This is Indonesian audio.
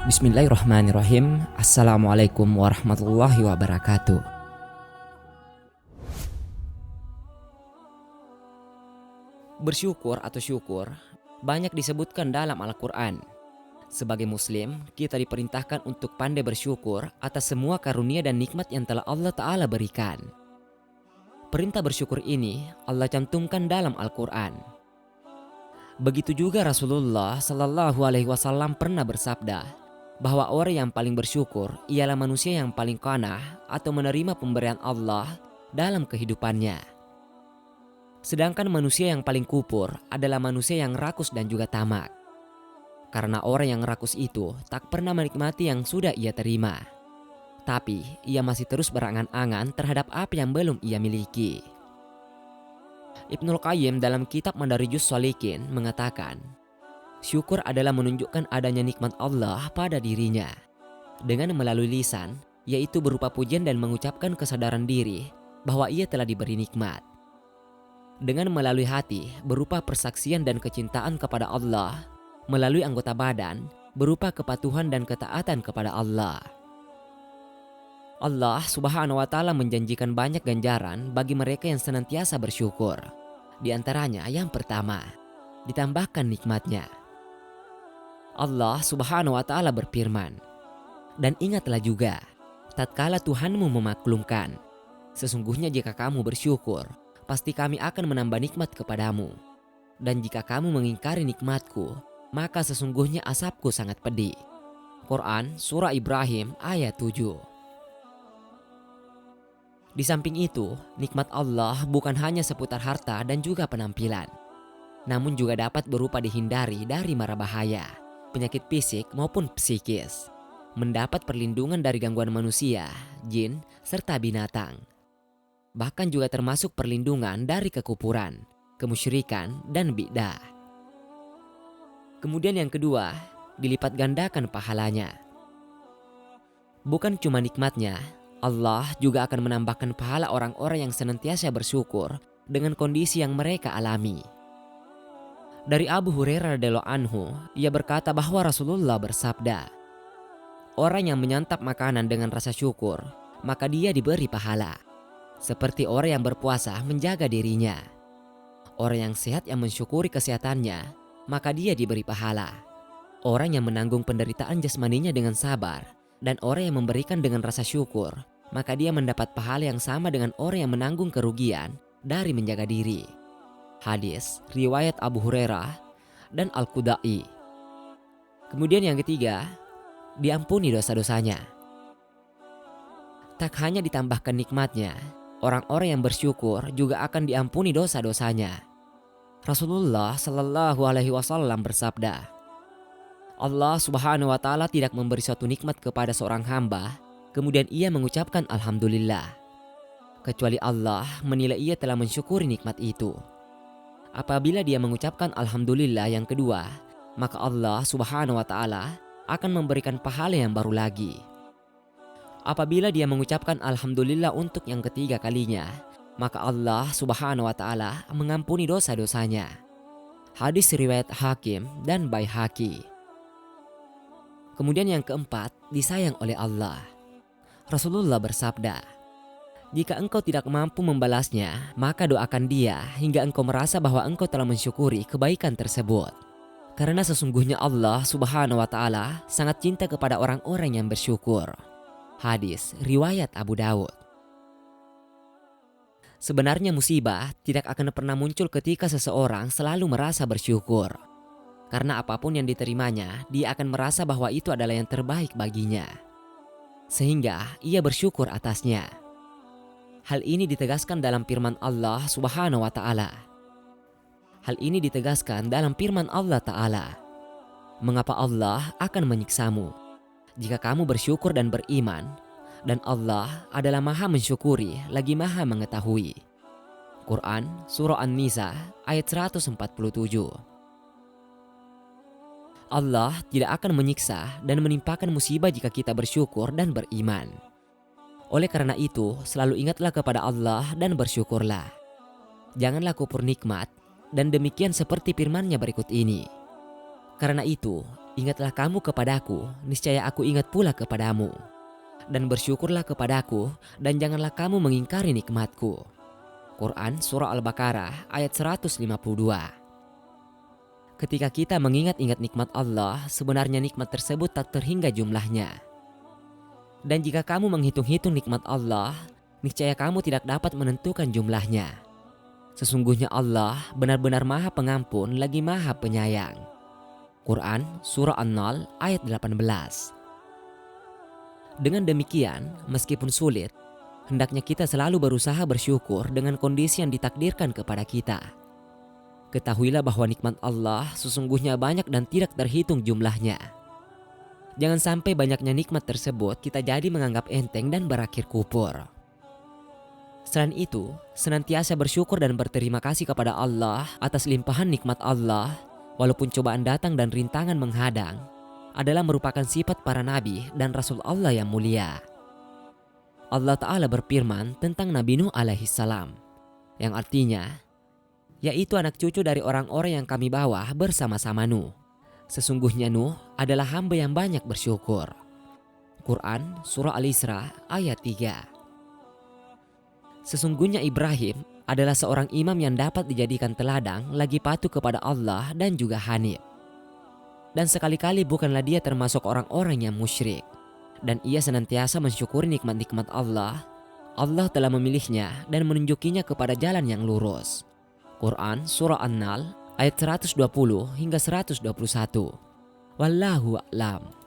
Bismillahirrahmanirrahim. Assalamualaikum warahmatullahi wabarakatuh. Bersyukur atau syukur banyak disebutkan dalam Al-Quran. Sebagai muslim, kita diperintahkan untuk pandai bersyukur atas semua karunia dan nikmat yang telah Allah Ta'ala berikan. Perintah bersyukur ini Allah cantumkan dalam Al-Quran. Begitu juga Rasulullah Sallallahu Alaihi Wasallam pernah bersabda bahwa orang yang paling bersyukur ialah manusia yang paling qanah atau menerima pemberian Allah dalam kehidupannya. Sedangkan manusia yang paling kupur adalah manusia yang rakus dan juga tamak. Karena orang yang rakus itu tak pernah menikmati yang sudah ia terima. Tapi ia masih terus berangan-angan terhadap apa yang belum ia miliki. Ibnul Qayyim dalam kitab Madarijus Shalikin mengatakan, syukur adalah menunjukkan adanya nikmat Allah pada dirinya dengan melalui lisan, yaitu berupa pujian dan mengucapkan kesadaran diri bahwa ia telah diberi nikmat. Dengan melalui hati berupa persaksian dan kecintaan kepada Allah, melalui anggota badan berupa kepatuhan dan ketaatan kepada Allah. Allah Subhanahu wa Ta'ala menjanjikan banyak ganjaran bagi mereka yang senantiasa bersyukur. Di antaranya yang pertama, ditambahkan nikmatnya. Allah Subhanahu wa Ta'ala berfirman, dan ingatlah juga, tatkala Tuhanmu memaklumkan, sesungguhnya jika kamu bersyukur, pasti kami akan menambah nikmat kepadamu. Dan jika kamu mengingkari nikmatku, maka sesungguhnya azabku sangat pedih. Quran Surah Ibrahim ayat 7. Di samping itu, nikmat Allah bukan hanya seputar harta dan juga penampilan, namun juga dapat berupa dihindari dari mara bahaya, penyakit fisik maupun psikis, mendapat perlindungan dari gangguan manusia, jin, serta binatang. Bahkan juga termasuk perlindungan dari kekufuran, kemusyrikan, dan bid'ah. Kemudian yang kedua, dilipat gandakan pahalanya. Bukan cuma nikmatnya, Allah juga akan menambahkan pahala orang-orang yang senantiasa bersyukur dengan kondisi yang mereka alami. Dari Abu Hurairah radhiyallahu anhu, ia berkata bahwa Rasulullah bersabda, orang yang menyantap makanan dengan rasa syukur, maka dia diberi pahala. Seperti orang yang berpuasa menjaga dirinya. Orang yang sehat yang mensyukuri kesehatannya, maka dia diberi pahala. Orang yang menanggung penderitaan jasmaninya dengan sabar, dan orang yang memberikan dengan rasa syukur, maka dia mendapat pahala yang sama dengan orang yang menanggung kerugian dari menjaga diri. Hadis riwayat Abu Hurairah dan Al-Qudai. Kemudian yang ketiga, diampuni dosa-dosanya. Tak hanya ditambahkan nikmatnya, orang-orang yang bersyukur juga akan diampuni dosa-dosanya. Rasulullah Sallallahu Alaihi Wasallam bersabda, Allah Subhanahu wa Ta'ala tidak memberi suatu nikmat kepada seorang hamba, kemudian ia mengucapkan Alhamdulillah, kecuali Allah menilai ia telah mensyukuri nikmat itu. Apabila dia mengucapkan Alhamdulillah yang kedua, maka Allah Subhanahu wa Ta'ala akan memberikan pahala yang baru lagi. Apabila dia mengucapkan Alhamdulillah untuk yang ketiga kalinya, maka Allah Subhanahu wa Ta'ala mengampuni dosa-dosanya. Hadis riwayat Hakim dan Baihaqi. Kemudian yang keempat, disayang oleh Allah. Rasulullah bersabda, jika engkau tidak mampu membalasnya, maka doakan dia hingga engkau merasa bahwa engkau telah mensyukuri kebaikan tersebut. Karena sesungguhnya Allah Subhanahu wa Ta'ala sangat cinta kepada orang-orang yang bersyukur. Hadis riwayat Abu Daud. Sebenarnya musibah tidak akan pernah muncul ketika seseorang selalu merasa bersyukur. Karena apapun yang diterimanya, dia akan merasa bahwa itu adalah yang terbaik baginya. Sehingga ia bersyukur atasnya. Hal ini ditegaskan dalam firman Allah Subhanahu wa Ta'ala. Hal ini ditegaskan dalam firman Allah Ta'ala. Mengapa Allah akan menyiksamu jika kamu bersyukur dan beriman, dan Allah adalah maha mensyukuri lagi maha mengetahui. Quran Surah An-Nisa ayat 147. Allah tidak akan menyiksa dan menimpakan musibah jika kita bersyukur dan beriman. Oleh karena itu, selalu ingatlah kepada Allah dan bersyukurlah. Janganlah kufur nikmat, dan demikian seperti firman-Nya berikut ini. Karena itu, ingatlah kamu kepadaku, niscaya aku ingat pula kepadamu. Dan bersyukurlah kepadaku, dan janganlah kamu mengingkari nikmatku. Quran Surah Al-Baqarah ayat 152. Ketika kita mengingat-ingat nikmat Allah, sebenarnya nikmat tersebut tak terhingga jumlahnya. Dan jika kamu menghitung-hitung nikmat Allah, niscaya kamu tidak dapat menentukan jumlahnya. Sesungguhnya Allah benar-benar Maha Pengampun lagi Maha Penyayang. Quran Surah An-Nahl ayat 18. Dengan demikian, meskipun sulit, hendaknya kita selalu berusaha bersyukur dengan kondisi yang ditakdirkan kepada kita. Ketahuilah bahwa nikmat Allah sesungguhnya banyak dan tidak terhitung jumlahnya. Jangan sampai banyaknya nikmat tersebut kita jadi menganggap enteng dan berakhir kupur. Selain itu, senantiasa bersyukur dan berterima kasih kepada Allah atas limpahan nikmat Allah, walaupun cobaan datang dan rintangan menghadang, adalah merupakan sifat para nabi dan rasul Allah yang mulia. Allah Ta'ala berfirman tentang Nabi Nuh alaihissalam, yang artinya, yaitu anak cucu dari orang-orang yang kami bawa bersama-sama Nuh. Sesungguhnya Nuh adalah hamba yang banyak bersyukur. Quran Surah Al-Isra ayat 3. Sesungguhnya Ibrahim adalah seorang imam yang dapat dijadikan teladang lagi patuh kepada Allah dan juga hanif. Dan sekali-kali bukanlah dia termasuk orang-orang yang musyrik. Dan ia senantiasa mensyukuri nikmat-nikmat Allah. Allah telah memilihnya dan menunjukinya kepada jalan yang lurus. Quran Surah An-Nahl ayat 120 hingga 121. Wallahu a'lam.